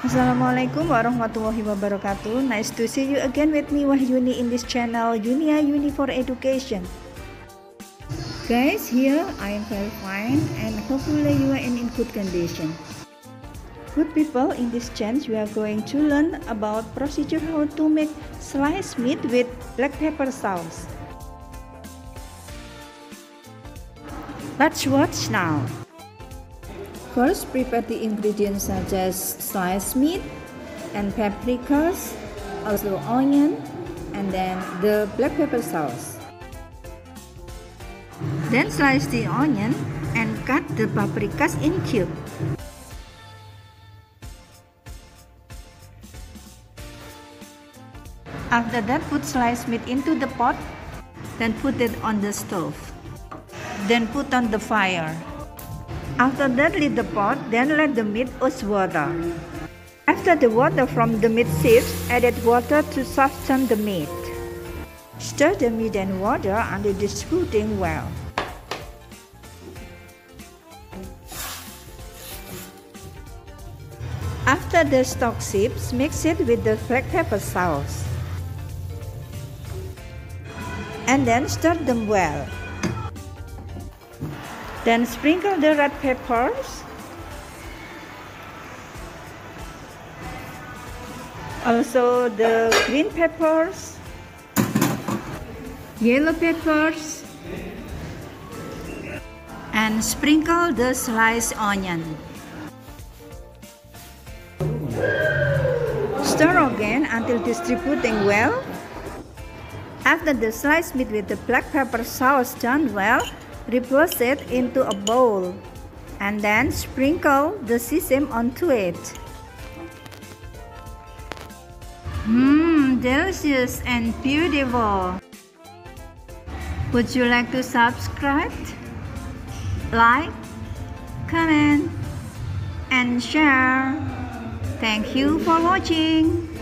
Assalamualaikum warahmatullahi wabarakatuh. Nice to see you again with me Wahyuni in this channel Yunia Uni for Education. Guys, here I am very fine and hopefully you are in good condition. Good people, in this chance we are going to learn about procedure how to make sliced meat with black pepper sauce. Let's watch now. First, prepare the ingredients such as sliced meat and paprikas, also onion, and then the black pepper sauce. Then slice the onion and cut the paprikas in cubes. After that, put sliced meat into the pot, then put it on the stove. Then put on the fire. After that, lid the pot, then let the meat ooze water. After the water from the meat sieved, add water to soften the meat. Stir the meat and water until distributing well. After the stock sips, mix it with the black pepper sauce. And then stir them well. Then sprinkle the red peppers, also the green peppers, yellow peppers, and sprinkle the sliced onion. Stir again until distributing well. After the sliced meat with the black pepper sauce done well, replace it into a bowl and then sprinkle the sesame onto it. Delicious and beautiful. Would you like to subscribe, like, comment, and share? Thank you for watching.